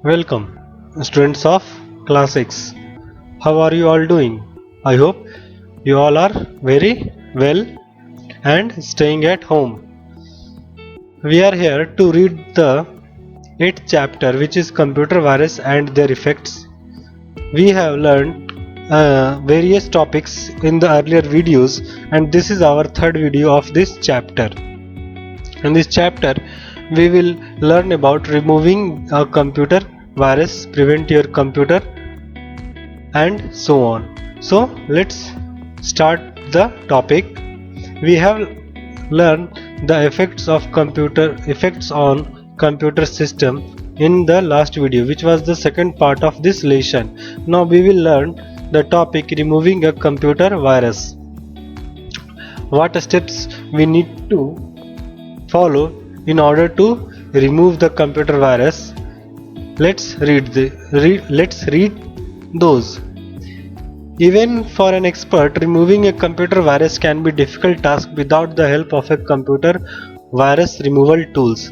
Welcome, students of Class 6. How are you all doing? I hope you all are very well and staying at home. We are here to read the 8th chapter, which is computer virus and their effects. We have learned various topics in the earlier videos, and this is our third video of this chapter. In this chapter, we will learn about removing a computer virus, prevent your computer, and so on. So let's start the topic. We have learned the effects on computer system in the last video, which was the second part of this lesson. Now we will learn the topic removing a computer virus. What steps we need to follow in order to remove the computer virus. Let's read those. Even for an expert, removing a computer virus can be a difficult task without the help of a computer virus removal tools.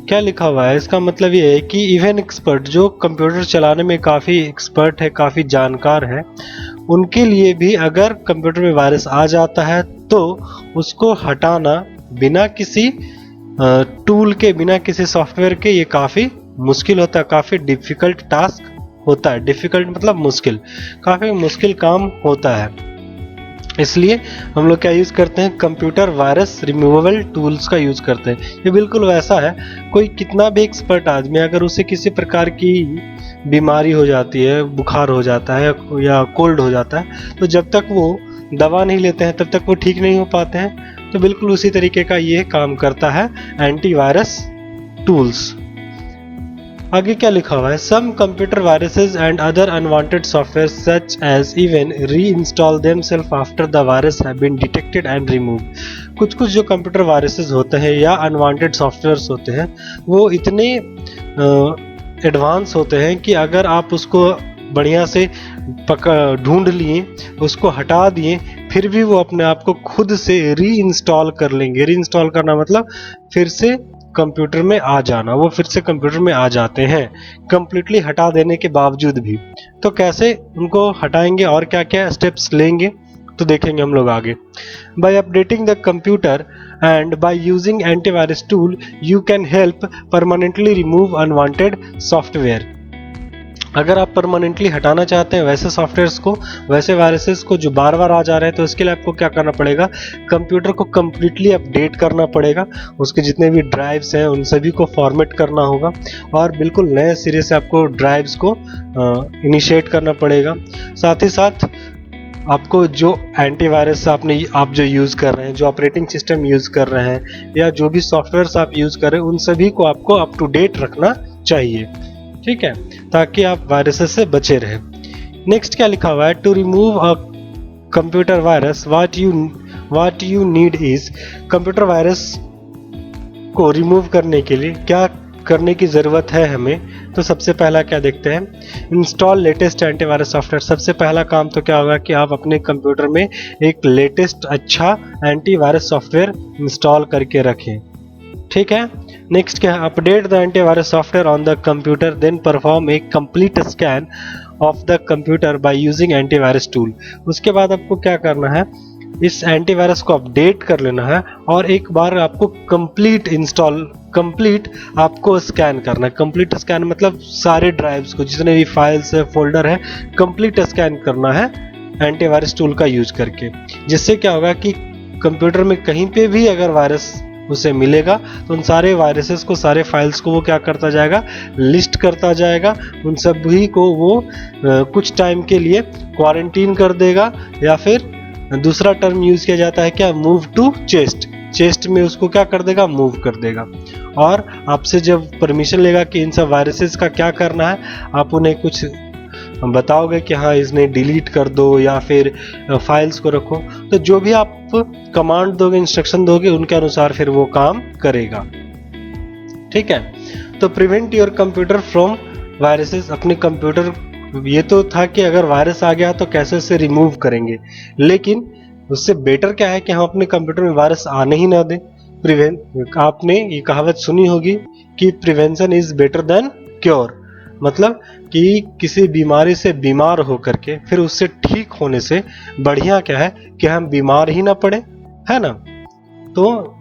क्या लिखा हुआ है? इसका मतलब ये है कि even expert जो कंप्यूटर चलाने में काफ़ी एक्सपर्ट है, काफ़ी जानकार है, उनके लिए भी अगर कंप्यूटर में वायरस आ जाता है तो उसको हटाना बिना किसी टूल के, बिना किसी सॉफ्टवेयर के, ये काफ़ी मुश्किल होता है, काफ़ी डिफ़िकल्ट टास्क होता है. डिफ़िकल्ट मतलब मुश्किल, काफ़ी मुश्किल काम होता है. इसलिए हम लोग क्या यूज़ करते हैं? कंप्यूटर वायरस रिमूवेबल टूल्स का यूज़ करते हैं. ये बिल्कुल वैसा है, कोई कितना भी एक्सपर्ट आदमी अगर उसे किसी प्रकार की बीमारी हो जाती है, बुखार हो जाता है या कोल्ड हो जाता है, तो जब तक वो दवा नहीं लेते हैं तब तक वो ठीक नहीं हो पाते हैं. तो बिल्कुल उसी तरीके का ये काम करता है एंटीवायरस टूल्स. आगे क्या लिखा हुआ है? Some computer viruses and other unwanted software such as even reinstall themselves after the virus have been detected and removed. कुछ जो कंप्यूटर वायरसेस होते हैं या अनवांटेड सॉफ्टवेयर्स होते हैं, वो इतने एडवांस होते हैं कि अगर आप उसको बढ़िया से ढूंढ लिए, उसको हटा दिए, फिर भी वो अपने आप को खुद से रीइंस्टॉल कर लेंगे. रीइंस्टॉल करना मतलब फिर से कंप्यूटर में आ जाना, वो फिर से कंप्यूटर में आ जाते हैं कंप्लीटली हटा देने के बावजूद भी. तो कैसे उनको हटाएंगे और क्या क्या स्टेप्स लेंगे तो देखेंगे हम लोग आगे. By updating the computer and by using antivirus tool you can help permanently remove unwanted software. अगर आप परमानेंटली हटाना चाहते हैं वैसे सॉफ्टवेयर्स को, वैसे वायरसेस को जो बार बार आ जा रहे हैं, तो इसके लिए आपको क्या करना पड़ेगा? कंप्यूटर को कम्प्लीटली अपडेट करना पड़ेगा. उसके जितने भी ड्राइव्स हैं उन सभी को फॉर्मेट करना होगा और बिल्कुल नए सिरे से आपको ड्राइव्स को इनिशिएट करना पड़ेगा. साथ ही साथ आपको जो एंटीवायरस आप जो यूज़ कर रहे हैं, जो ऑपरेटिंग सिस्टम यूज़ कर रहे हैं या जो भी सॉफ्टवेयर्स आप यूज़ कर रहे हैं, उन सभी को आपको अप टू डेट रखना चाहिए. ठीक है, ताकि आप वायरसेस से बचे रहें. नेक्स्ट क्या लिखा हुआ है? To remove a computer virus what you need is. Computer virus को रिमूव करने के लिए क्या करने की ज़रूरत है हमें? तो सबसे पहला क्या देखते हैं? Install latest antivirus software. सबसे पहला काम तो क्या होगा कि आप अपने कंप्यूटर में एक लेटेस्ट अच्छा एंटीवायरस सॉफ्टवेयर इंस्टॉल करके रखें. ठीक है. नेक्स्ट क्या है? Update the antivirus software on the computer, then perform a complete scan of the computer by using antivirus tool. उसके बाद आपको क्या करना है? इस एंटीवायरस को अपडेट कर लेना है और एक बार आपको कंप्लीट आपको स्कैन करना है. कंप्लीट स्कैन मतलब सारे ड्राइव्स को, जितने भी फाइल्स है, फोल्डर है, कंप्लीट स्कैन करना है एंटीवायरस टूल का यूज करके. जिससे क्या होगा कि कंप्यूटर में कहीं पे भी अगर वायरस उसे मिलेगा तो उन सारे वायरसेस को, सारे फाइल्स को वो क्या करता जाएगा? लिस्ट करता जाएगा. उन सभी को वो कुछ टाइम के लिए क्वारंटीन कर देगा, या फिर दूसरा टर्म यूज किया जाता है क्या? मूव टू चेस्ट में उसको क्या कर देगा? मूव कर देगा. और आपसे जब परमिशन लेगा कि इन सब वायरसेस का क्या करना है, आप उन्हें कुछ बताओगे कि हाँ इसने डिलीट कर दो या फिर फाइल्स को रखो, तो जो भी आप कमांड दोगे, इंस्ट्रक्शन दोगे, उनके अनुसार फिर वो काम करेगा. ठीक है. तो prevent your computer from viruses. अपने कंप्यूटर, ये तो था कि अगर वायरस आ गया तो कैसे उसे रिमूव करेंगे, लेकिन उससे बेटर क्या है कि हम अपने कंप्यूटर में वायरस आने ही ना दें. आपने ये कहावत सुनी होगी कि prevention is better than cure. मतलब कि किसी बीमारी से बीमार होकर के फिर उससे ठीक होने से बढ़िया क्या है कि हम बीमार ही ना पड़े, है ना। तो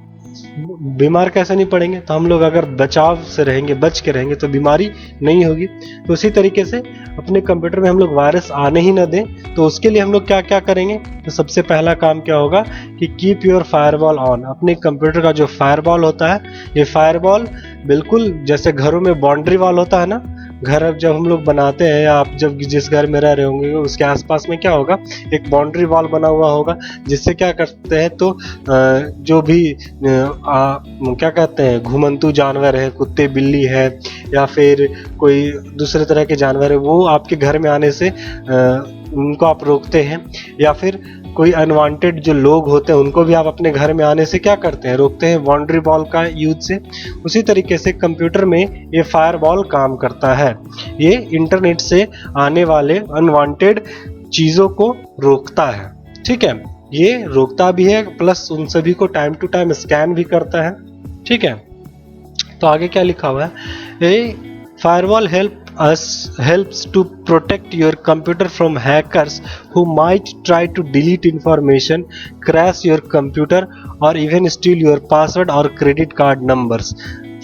बीमार कैसे नहीं पड़ेंगे, तो हम लोग अगर बचाव से रहेंगे, बच के रहेंगे तो बीमारी नहीं होगी। तो उसी तरीके से अपने कंप्यूटर में हम लोग वायरस आने ही ना दें। तो उसके लिए हम लोग क्या क्या करेंगे, तो सबसे पहला काम क्या होगा कि कीप योर फायरवॉल ऑन। अपने कंप्यूटर का जो फायरवॉल होता है, ये फायरवॉल बिल्कुल जैसे घरों में बाउंड्री वॉल होता है ना, घर अब जब हम लोग बनाते हैं या आप जब जिस घर में रह रहे होंगे उसके आसपास में क्या होगा, एक बाउंड्री वॉल बना हुआ होगा, जिससे क्या करते हैं तो जो भी क्या कहते हैं घुमंतु जानवर है, कुत्ते बिल्ली है या फिर कोई दूसरे तरह के जानवर है, वो आपके घर में आने से उनको आप रोकते हैं। या फिर कोई अनवांटेड जो लोग होते हैं उनको भी आप अपने घर में आने से क्या करते हैं, रोकते हैं, बाउंड्री वॉल का यूज से। उसी तरीके से कंप्यूटर में ये फायरवॉल काम करता है। ये इंटरनेट से आने वाले अनवांटेड चीज़ों को रोकता है, ठीक है। ये रोकता भी है प्लस उन सभी को टाइम टू टाइम स्कैन भी करता है, ठीक है। तो आगे क्या लिखा हुआ है, ये firewall helps to protect your computer from hackers who might try to delete information, crash your computer or even steal your password or credit card numbers।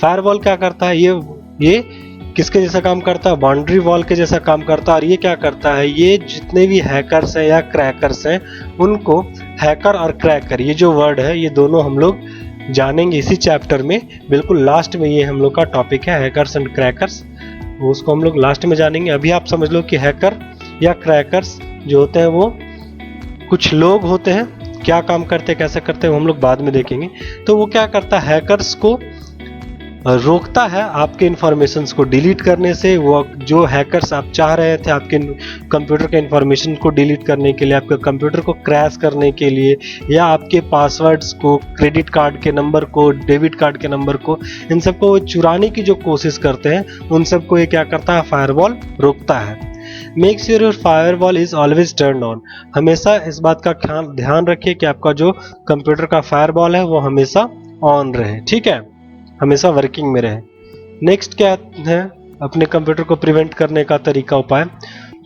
Firewall क्या करता है, ये किसके जैसा काम करता है, बाउंड्री वॉल के जैसा काम करता है। और ये क्या करता है, ये जितने भी हैकर्स हैं या क्रैकर्स हैं उनको, हैकर और क्रैकर ये जो वर्ड है ये दोनों हम लोग जानेंगे इसी चैप्टर में, बिल्कुल लास्ट में। ये हम लोग का टॉपिक है हैकर्स एंड क्रैकर्स, उसको हम लोग लास्ट में जानेंगे। अभी आप समझ लो कि हैकर या क्रैकर्स जो होते हैं वो कुछ लोग होते हैं, क्या काम करते हैं कैसे करते हैं वो हम लोग बाद में देखेंगे। तो वो क्या करता है, हैकर्स को रोकता है आपके इंफॉर्मेशंस को डिलीट करने से। वो जो हैकर्स आप चाह रहे थे आपके कंप्यूटर के इंफॉर्मेशन को डिलीट करने के लिए, आपके कंप्यूटर को क्रैश करने के लिए, या आपके पासवर्ड्स को, क्रेडिट कार्ड के नंबर को, डेबिट कार्ड के नंबर को, इन सबको वो चुराने की जो कोशिश करते हैं उन सबको ये क्या करता है, फायरवॉल रोकता है। Make sure your firewall is always turn on. हमेशा इस बात का ध्यान रखिए कि आपका जो कंप्यूटर का फायरवॉल है वो हमेशा ऑन रहे, ठीक है, हमेशा वर्किंग में रहे। नेक्स्ट क्या है, अपने कंप्यूटर को प्रिवेंट करने का तरीका उपाय,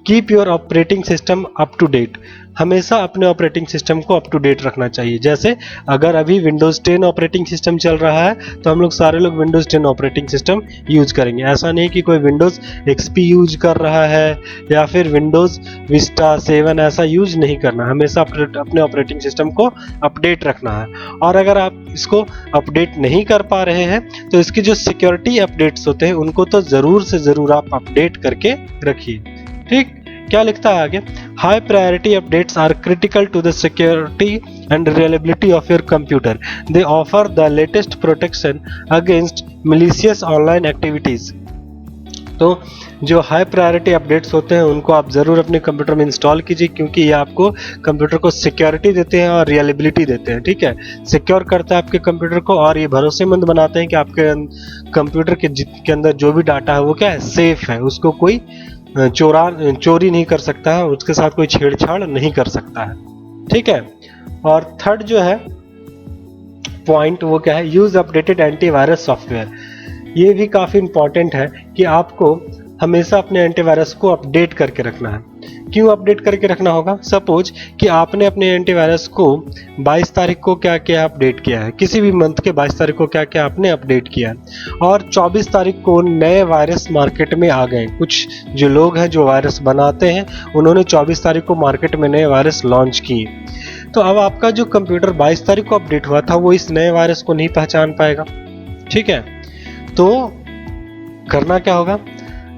keep your operating system up to date. हमेशा अपने ऑपरेटिंग सिस्टम को अप टू डेट रखना चाहिए। जैसे अगर अभी विंडोज़ 10 ऑपरेटिंग सिस्टम चल रहा है तो हम लोग सारे लोग विंडोज़ 10 ऑपरेटिंग सिस्टम यूज करेंगे। ऐसा नहीं कि कोई विंडोज़ XP यूज कर रहा है या फिर विंडोज़ विस्टा 7, ऐसा यूज नहीं करना। हमेशा अपने ऑपरेटिंग सिस्टम को अपडेट रखना है। और अगर आप इसको अपडेट नहीं कर पा रहे हैं तो इसकी जो सिक्योरिटी अपडेट्स होते हैं उनको तो ज़रूर से ज़रूर आप अपडेट करके रखिए, ठीक। क्या लिखता है आगे, high priority updates are critical to the security and reliability of your computer. They offer the latest protection against malicious online activities. तो जो हाई प्रायोरिटी अपडेट्स होते हैं उनको आप ज़रूर अपने कंप्यूटर में इंस्टॉल कीजिए, क्योंकि ये आपको कंप्यूटर को सिक्योरिटी देते हैं और रिलायबिलिटी देते हैं, ठीक है। सिक्योर करता है आपके कंप्यूटर को और ये भरोसेमंद बनाते हैं कि आपके कंप्यूटर के अंदर जो भी डाटा है वो क्या है, सेफ है, उसको कोई चोरी नहीं कर सकता है, उसके साथ कोई छेड़छाड़ नहीं कर सकता है, ठीक है। और थर्ड जो है पॉइंट वो क्या है, यूज अपडेटेड एंटीवायरस सॉफ्टवेयर। ये भी काफ़ी इंपॉर्टेंट है कि आपको हमेशा अपने एंटीवायरस को अपडेट करके रखना है। क्यों अपडेट करके रखना होगा, सपोज कि आपने अपने एंटीवायरस को 22 तारीख को क्या क्या अपडेट किया है, किसी भी मंथ के 22 तारीख को क्या क्या आपने अपडेट किया है, और 24 तारीख को नए वायरस मार्केट में आ गए। कुछ जो लोग हैं जो वायरस बनाते हैं उन्होंने 24 तारीख को मार्केट में नए वायरस लॉन्च किए। तो अब आपका जो कंप्यूटर 22 तारीख को अपडेट हुआ था वो इस नए वायरस को नहीं पहचान पाएगा, ठीक है। तो करना क्या होगा,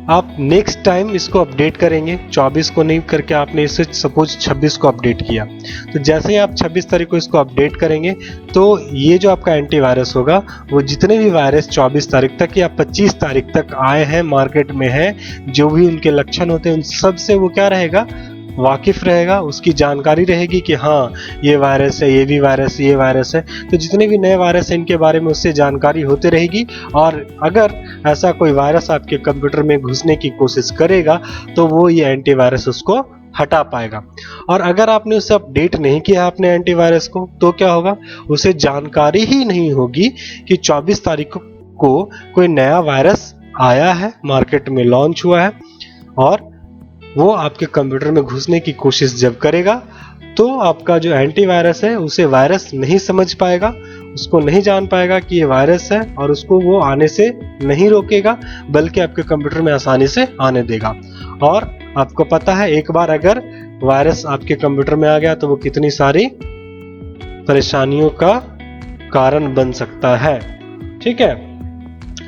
आप नेक्स्ट टाइम इसको अपडेट करेंगे। 24 को नहीं करके आपने इसे सपोज 26 को अपडेट किया, तो जैसे ही आप 26 तारीख को इसको अपडेट करेंगे तो ये जो आपका एंटीवायरस होगा वो जितने भी वायरस 24 तारीख तक या 25 तारीख तक आए हैं मार्केट में हैं, जो भी उनके लक्षण होते हैं उन सब से वो क्या रहेगा, वाकिफ रहेगा, उसकी जानकारी रहेगी कि हाँ ये वायरस है, ये भी वायरस, ये वायरस है। तो जितने भी नए वायरस हैं इनके बारे में उससे जानकारी होती रहेगी, और अगर ऐसा कोई वायरस आपके कंप्यूटर में घुसने की कोशिश करेगा तो वो ये एंटीवायरस उसको हटा पाएगा। और अगर आपने उसे अपडेट नहीं किया अपने एंटीवायरस को तो क्या होगा, उसे जानकारी ही नहीं होगी कि 24 तारीख को कोई नया वायरस आया है, मार्केट में लॉन्च हुआ है, और वो आपके कंप्यूटर में घुसने की कोशिश जब करेगा तो आपका जो एंटीवायरस है उसे वायरस नहीं समझ पाएगा, उसको नहीं जान पाएगा कि ये वायरस है, और उसको वो आने से नहीं रोकेगा बल्कि आपके कंप्यूटर में आसानी से आने देगा। और आपको पता है एक बार अगर वायरस आपके कंप्यूटर में आ गया तो वो कितनी सारी परेशानियों का कारण बन सकता है। ठीक है,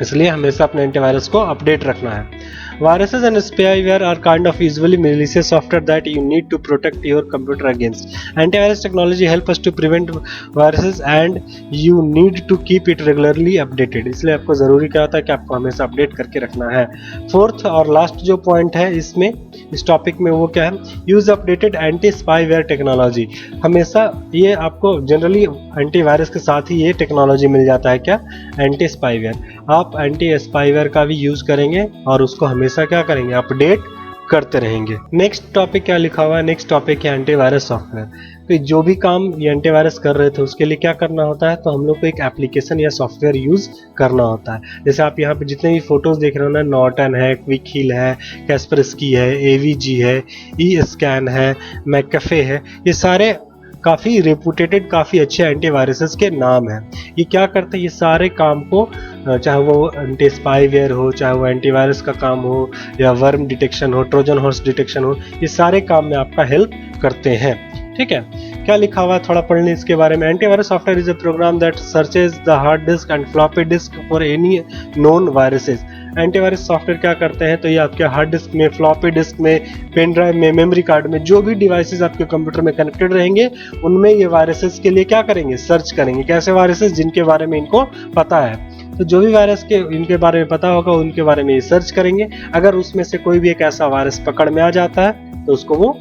इसलिए हमेशा अपने एंटीवायरस को अपडेट रखना है। Viruses and spyware are kind of usually malicious software that you need to protect your computer against. Antivirus technology help us to prevent viruses and you need to keep it regularly updated. इसलिए आपको जरूरी क्या होता है कि आपको हमेशा update करके रखना है। फोर्थ और लास्ट जो पॉइंट है इसमें, इस टॉपिक में, वो क्या है? Use updated anti spyware technology. हमेशा ये आपको जनरली एंटीवायरस के साथ ही ये टेक्नोलॉजी मिल जाता है, क्या? Anti spyware. आप एंटी स्पाईवेयर का भी यूज करेंगे और उसको हमेशा क्या करेंगे? अपडेट करते रहेंगे। नेक्स्ट टॉपिक क्या लिखा हुआ है? नेक्स्ट टॉपिक है एंटीवायरस सॉफ्टवेयर। तो जो भी काम ये एंटीवायरस कर रहे थे उसके लिए क्या करना होता है? तो हम लोग को एक एप्लीकेशन या सॉफ्टवेयर यूज करना होता है। जैसे आप यहाँ पे जितने भी फोटोज देख रहे हो ना, नॉर्टन है, क्विक हील है, कैस्परस्की है, एवीजी है, ई स्कैन है, मैकफे है, ये सारे काफ़ी रेपुटेटेड, काफ़ी अच्छे एंटीवायरसेस के नाम हैं। ये क्या करते हैं? ये सारे काम को, चाहे वो एंटी स्पाईवेयर हो, चाहे वो एंटीवायरस का काम हो, या वर्म डिटेक्शन हो, ट्रोजन हॉर्स डिटेक्शन हो, ये सारे काम में आपका हेल्प करते हैं। ठीक है, क्या लिखा हुआ है थोड़ा पढ़ लें इसके बारे में। Antivirus software is a program that searches the hard disk and floppy disk for any known viruses. Antivirus software क्या करते हैं? तो ये आपके हार्ड डिस्क में, फ्लॉपी डिस्क में, पेन ड्राइव में, मेमोरी कार्ड में, जो भी डिवाइसेस आपके कंप्यूटर में कनेक्टेड रहेंगे उनमें ये वायरसेस के लिए क्या करेंगे? सर्च करेंगे। कैसे वायरसेस? जिनके बारे में इनको पता है। तो जो भी वायरस के इनके बारे में पता होगा उनके बारे में ये सर्च करेंगे। अगर उसमें से कोई भी एक ऐसा वायरस पकड़ में आ जाता है तो उसको वो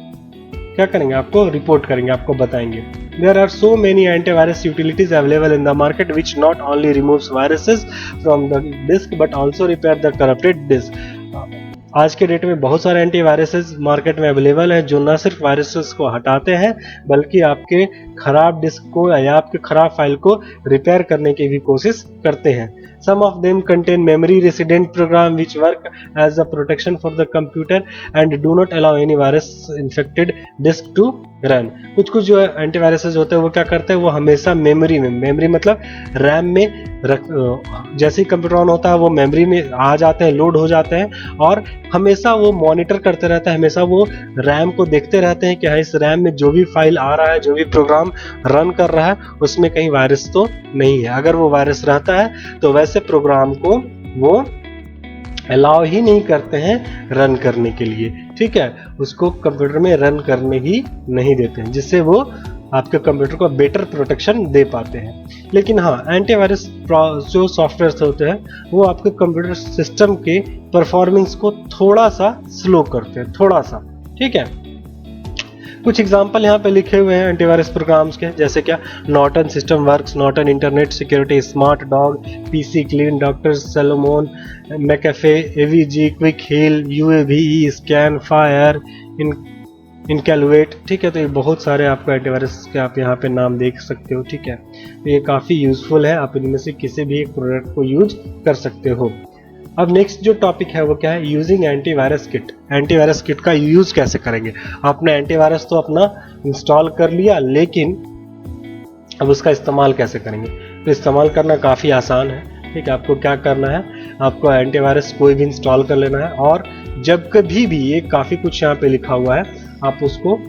क्या करेंगे? आपको रिपोर्ट करेंगे, आपको बताएंगे। There are so many antivirus utilities available in the market which not only removes viruses from the disk but also repair the corrupted disk. आज के डेट में बहुत सारे एंटीवायरसेस मार्केट में अवेलेबल हैं जो न सिर्फ वायरसेस को हटाते हैं बल्कि आपके खराब डिस्क को या आपके खराब फाइल को रिपेयर करने की भी कोशिश करते हैं। Some of them contain memory resident program which work as a protection for the computer and do not allow any virus infected disk to run. कुछ जो एंटीवायरसेस होते हैं वो क्या करते हैं? वो हमेशा मेमोरी में, मेमोरी मतलब रैम में जैसे ही कंप्यूटर ऑन होता है वो मेमोरी में आ जाते हैं, लोड हो जाते हैं, और हमेशा वो मॉनिटर करते रहता है, हमेशा वो रैम को देखते रहते हैं कि हाँ इस रैम में जो भी फाइल आ रहा है, जो भी प्रोग्राम रन कर रहा है उसमें कहीं वायरस तो नहीं है। अगर वो वायरस रहता है तो वैसे प्रोग्राम को वो अलाउ ही नहीं करते हैं रन करने के लिए। ठीक है, उसको कंप्यूटर में रन करने ही नहीं देते हैं, जिससे वो आपके कंप्यूटर को बेटर प्रोटेक्शन दे पाते हैं। लेकिन हाँ, एंटीवायरस जो सॉफ्टवेयर होते हैं वो आपके कंप्यूटर सिस्टम के परफॉर्मेंस को थोड़ा सा स्लो करते हैं, थोड़ा सा। ठीक है, कुछ एग्जांपल यहाँ पे लिखे हुए हैं एंटीवायरस प्रोग्राम्स के, जैसे क्या? Norton system works, Norton internet security, smart dog, PC clean, doctor Solomon, McAfee, AVG, Quick Heal, UAV, scan, fire, इनकैलुएट। ठीक है, तो ये बहुत सारे आपको एंटीवायरस के आप यहाँ पे नाम देख सकते हो। ठीक है, तो ये काफ़ी यूजफुल है, आप इनमें से किसी भी एक प्रोडक्ट को यूज कर सकते हो। अब नेक्स्ट जो टॉपिक है वो क्या है? Using antivirus kit. Antivirus kit का यूज कैसे करेंगे? आपने एंटीवायरस तो अपना इंस्टॉल कर लिया, लेकिन अब उसका इस्तेमाल कैसे करेंगे? तो इस्तेमाल करना काफ़ी आसान है। ठीक है, आपको क्या करना है? आपको एंटीवायरस कोई भी इंस्टॉल कर लेना है, और जब कभी भी, ये काफ़ी कुछ यहाँ पे लिखा हुआ है, आप उसको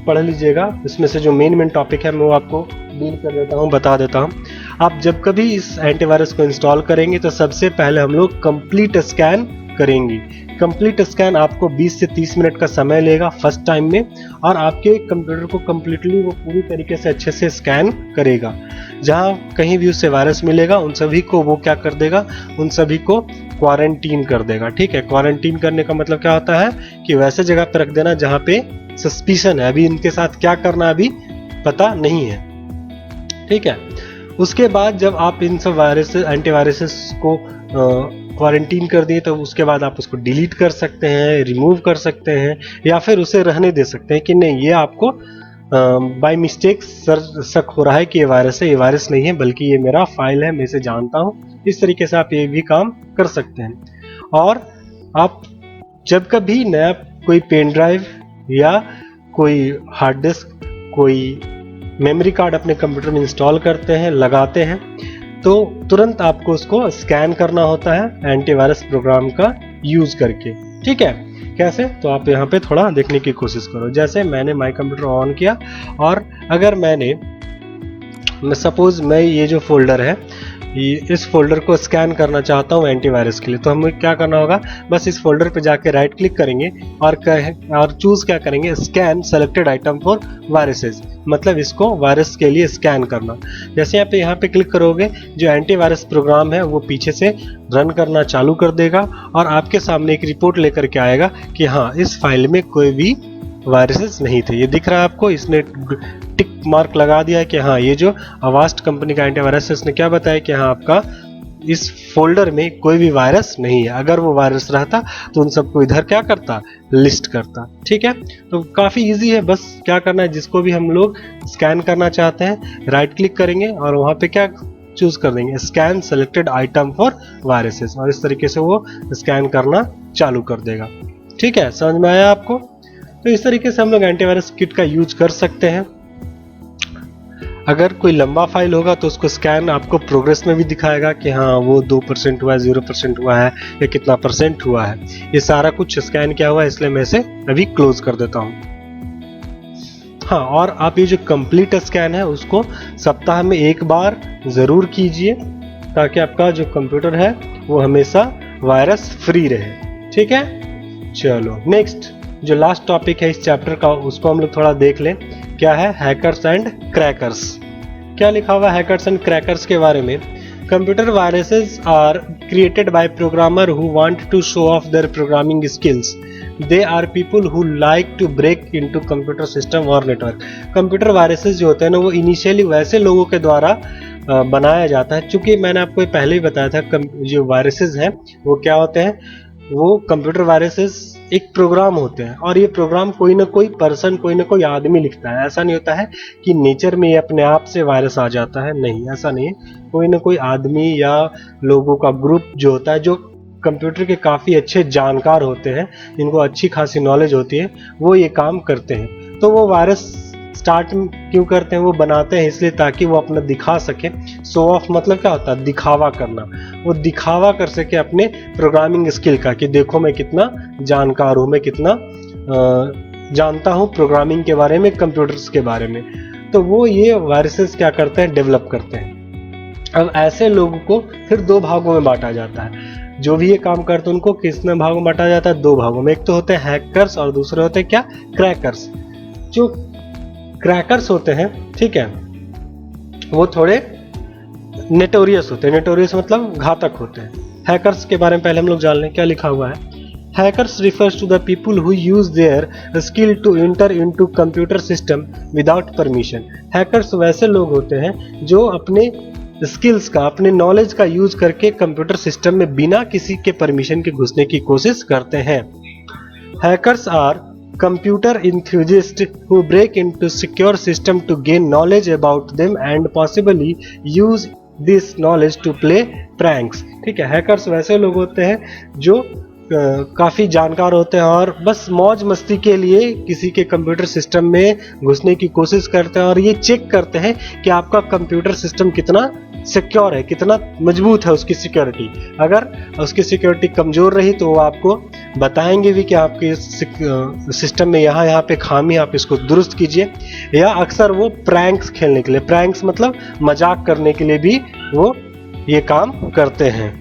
पढ़ लीजिएगा। इसमें से जो मेन टॉपिक है मैं वो आपको डील कर देता हूँ, बता देता हूँ। आप जब कभी इस एंटीवायरस को इंस्टॉल करेंगे तो सबसे पहले हम लोग कंप्लीट स्कैन करेंगे। कंप्लीट स्कैन आपको 20 से 30 मिनट का समय लेगा फर्स्ट टाइम में, और आपके कंप्यूटर को कंप्लीटली वो पूरी तरीके से अच्छे से स्कैन करेगा। जहाँ कहीं भी उससे वायरस मिलेगा उन सभी को वो क्या कर देगा? उन सभी को क्वारंटीन कर देगा। ठीक है, क्वारंटीन करने का मतलब क्या होता है कि वैसे जगह पर रख देना जहाँ पे सस्पिशन है, अभी इनके साथ क्या करना अभी पता नहीं है। ठीक है, उसके बाद जब आप इन सब वायरस एंटीवायरसेस को क्वारंटीन कर दिए तो उसके बाद आप उसको डिलीट कर सकते हैं, रिमूव कर सकते हैं, या फिर उसे रहने दे सकते हैं कि नहीं ये आपको बाय मिस्टेक शक हो रहा है कि ये वायरस है। ये वायरस नहीं है बल्कि ये मेरा फाइल है, मैं इसे जानता हूँ, इस तरीके से आप ये भी काम कर सकते हैं। और आप जब कभी नया कोई पेन ड्राइव या कोई हार्ड डिस्क, कोई मेमोरी कार्ड अपने कंप्यूटर में इंस्टॉल करते हैं, लगाते हैं, तो तुरंत आपको उसको स्कैन करना होता है एंटीवायरस प्रोग्राम का यूज करके। ठीक है, कैसे? तो आप यहाँ पे थोड़ा देखने की कोशिश करो। जैसे मैंने माई कंप्यूटर ऑन किया और अगर सपोज मैं ये जो फोल्डर है, इस फोल्डर को स्कैन करना चाहता हूँ एंटीवायरस के लिए, तो हमें क्या करना होगा, बस इस फोल्डर पे जाके राइट क्लिक करेंगे और चूज क्या करेंगे, scan selected item for viruses, मतलब इसको वायरस के लिए स्कैन करना। जैसे आप यहाँ पे क्लिक करोगे, जो एंटीवायरस प्रोग्राम है वो पीछे से रन करना चालू कर देगा और आपके सामने एक रिपोर्ट लेकर के आएगा कि हाँ, इस फाइल में कोई भी वायरसेस नहीं थे। ये दिख रहा है आपको, इसने टिक मार्क लगा दिया है कि हाँ, ये जो अवास्ट कंपनी का एंटीवायरस है, उसने क्या बताया कि हाँ, आपका इस फोल्डर में कोई भी वायरस नहीं है। अगर वो वायरस रहता तो उन सबको इधर क्या करता, लिस्ट करता। ठीक है, तो काफ़ी इजी है। बस क्या करना है, जिसको भी हम लोग स्कैन करना चाहते हैं, राइट क्लिक करेंगे और वहाँ पे क्या चूज कर देंगे, scan selected item for viruses, और इस तरीके से वो स्कैन करना चालू कर देगा। ठीक है, समझ में आया आपको? तो इस तरीके से हम लोग एंटीवायरस किट का यूज कर सकते हैं। अगर कोई लंबा फाइल होगा तो उसको स्कैन आपको प्रोग्रेस में भी दिखाएगा कि हाँ, वो 2% हुआ है, 0% हुआ है या कितना % हुआ है। ये सारा कुछ स्कैन किया हुआ है, इसलिए मैं इसे अभी क्लोज कर देता हूँ। हाँ, और आप ये जो कंप्लीट स्कैन है उसको सप्ताह में एक बार जरूर कीजिए, ताकि आपका जो कंप्यूटर है वो हमेशा वायरस फ्री रहे। ठीक है, चलो नेक्स्ट जो लास्ट टॉपिक है इस चैप्टर का, उसको हम लोग थोड़ा देख लें। क्या है, हैकर्स एंड क्रैकर्स। क्या लिखा हुआ है हैकर्स एंड क्रैकर्स के बारे में? Computer viruses are created by programmer who want to show off their programming skills. They are people who like to break into computer system और नेटवर्क। कंप्यूटर वायरसेस जो होते हैं ना, वो इनिशियली वैसे लोगों के द्वारा बनाया जाता है। चूंकि मैंने आपको पहले ही बताया था, जो वायरसेस हैं वो क्या होते हैं, वो कंप्यूटर वायरसेस एक प्रोग्राम होते हैं, और ये प्रोग्राम कोई ना कोई पर्सन, कोई ना कोई आदमी लिखता है। ऐसा नहीं होता है कि नेचर में ये अपने आप से वायरस आ जाता है, नहीं, ऐसा नहीं है। कोई ना कोई आदमी या लोगों का ग्रुप जो होता है, जो कंप्यूटर के काफ़ी अच्छे जानकार होते हैं, जिनको अच्छी खासी नॉलेज होती है, वो ये काम करते हैं। तो वो वायरस स्टार्ट क्यों करते हैं, वो बनाते हैं इसलिए ताकि वो अपना दिखा सके। शो ऑफ मतलब क्या होता है, दिखावा करना। वो दिखावा कर सके अपने प्रोग्रामिंग स्किल का, कि देखो मैं कितना जानकार हूँ, मैं कितना जानता हूँ प्रोग्रामिंग के बारे में, कंप्यूटर्स के बारे में। तो वो ये वायरसेस क्या करते हैं, डेवलप करते हैं। अब ऐसे लोगों को फिर 2 भागों में बांटा जाता है। जो भी ये काम करते हैं उनको कितने भागों में बांटा जाता है, 2 भागों में। एक तो होते हैं हैकर्स और दूसरे होते हैं क्या, क्रैकर्स। जो क्रैकर्स होते हैं, ठीक है, वो थोड़े नेटोरियस होते हैं। नेटोरियस मतलब घातक होते हैं। हैकर्स के बारे में पहले हम लोग जान लें। क्या लिखा हुआ है, hackers refers to the people who use their skill to enter into computer system without permission. Hackers वैसे लोग होते हैं जो अपने स्किल्स का, अपने नॉलेज का यूज करके कंप्यूटर सिस्टम में बिना किसी के परमिशन के घुसने की कोशिश करते हैं। Hackers are computer enthusiasts who break into secure system to gain knowledge about them and possibly use this knowledge to play pranks। ठीक है, हैकर्स वैसे लोग होते हैं जो काफ़ी जानकार होते हैं और बस मौज मस्ती के लिए किसी के कंप्यूटर सिस्टम में घुसने की कोशिश करते हैं, और ये चेक करते हैं कि आपका कंप्यूटर सिस्टम कितना सिक्योर है, कितना मजबूत है उसकी सिक्योरिटी। अगर उसकी सिक्योरिटी कमज़ोर रही तो वो आपको बताएंगे भी कि आपके सिस्टम में यहाँ पे खामी, आप इसको दुरुस्त कीजिए। या अक्सर वो प्रैंक्स खेलने के लिए, प्रैंक्स मतलब मजाक करने के लिए भी वो ये काम करते हैं।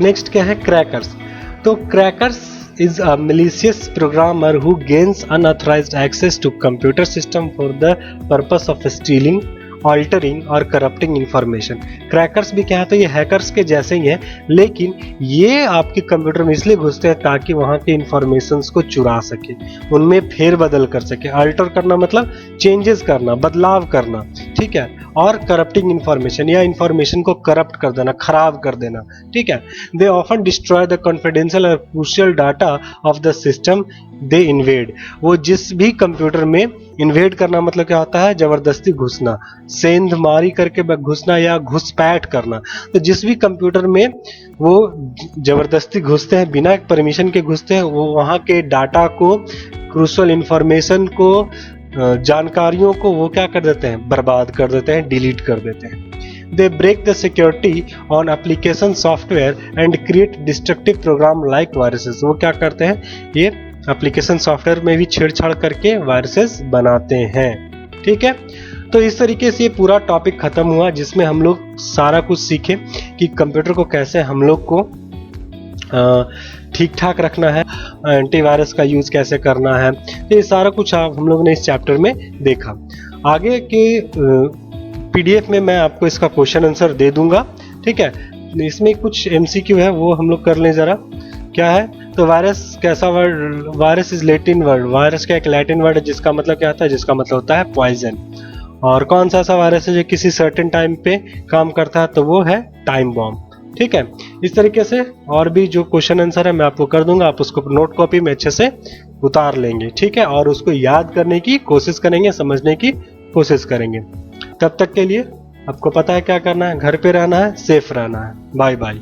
नेक्स्ट क्या है, क्रैकर्स। तो crackers is a malicious programmer who gains unauthorized access to computer system for the purpose of stealing, altering और करप्टिंग इंफॉर्मेशन। क्रैकर्स भी क्या है, तो ये हैकर्स के जैसे ही हैं, लेकिन ये आपके कंप्यूटर में इसलिए घुसते हैं ताकि वहाँ के इंफॉर्मेशंस को चुरा सके, उनमें फेरबदल कर सके। अल्टर करना मतलब चेंजेस करना, बदलाव करना, ठीक है, और करप्टिंग इंफॉर्मेशन या इंफॉर्मेशन को करप्ट कर देना, खराब कर देना, ठीक है। They often destroy the confidential और crucial data of the system they invade. वो जिस भी कंप्यूटर में इन्वेड करना मतलब क्या होता है, जबरदस्ती घुसना, सेंधमारी करके घुसना या घुसपैठ करना। तो जिस भी कंप्यूटर में वो जबरदस्ती घुसते हैं, बिना परमिशन के घुसते हैं, वो वहाँ के डाटा को, क्रूशियल इंफॉर्मेशन को, जानकारियों को वो क्या कर देते हैं, बर्बाद कर देते हैं, डिलीट कर देते हैं। They break the security on application software and create destructive program like viruses। वो क्या करते हैं, ये एप्लीकेशन सॉफ्टवेयर में भी छेड़छाड़ करके वायरसेस बनाते हैं। ठीक है, तो इस तरीके से ये पूरा टॉपिक खत्म हुआ, जिसमें हम लोग सारा कुछ सीखे कि कंप्यूटर को कैसे हम लोग को ठीक ठाक रखना है, एंटीवायरस का यूज कैसे करना है। तो ये सारा कुछ हम लोग ने इस चैप्टर में देखा। आगे के पीडीएफ में मैं आपको इसका क्वेश्चन आंसर दे दूंगा। ठीक है, इसमें कुछ एमसीक्यू है, वो हम लोग कर लें जरा। क्या है, तो वायरस कैसा word, virus is Latin word, virus का एक लैटिन वर्ड है जिसका मतलब क्या होता है, जिसका मतलब होता है पॉइजन। और कौन सा ऐसा वायरस है जो किसी सर्टेन टाइम पे काम करता है, तो वो है टाइम बॉम्ब। ठीक है, इस तरीके से और भी जो क्वेश्चन आंसर है मैं आपको कर दूंगा, आप उसको नोट कॉपी में अच्छे से उतार लेंगे। ठीक है, और उसको याद करने की कोशिश करेंगे, समझने की कोशिश करेंगे। तब तक के लिए आपको पता है क्या करना है, घर पे रहना है, सेफ रहना है। Bye bye.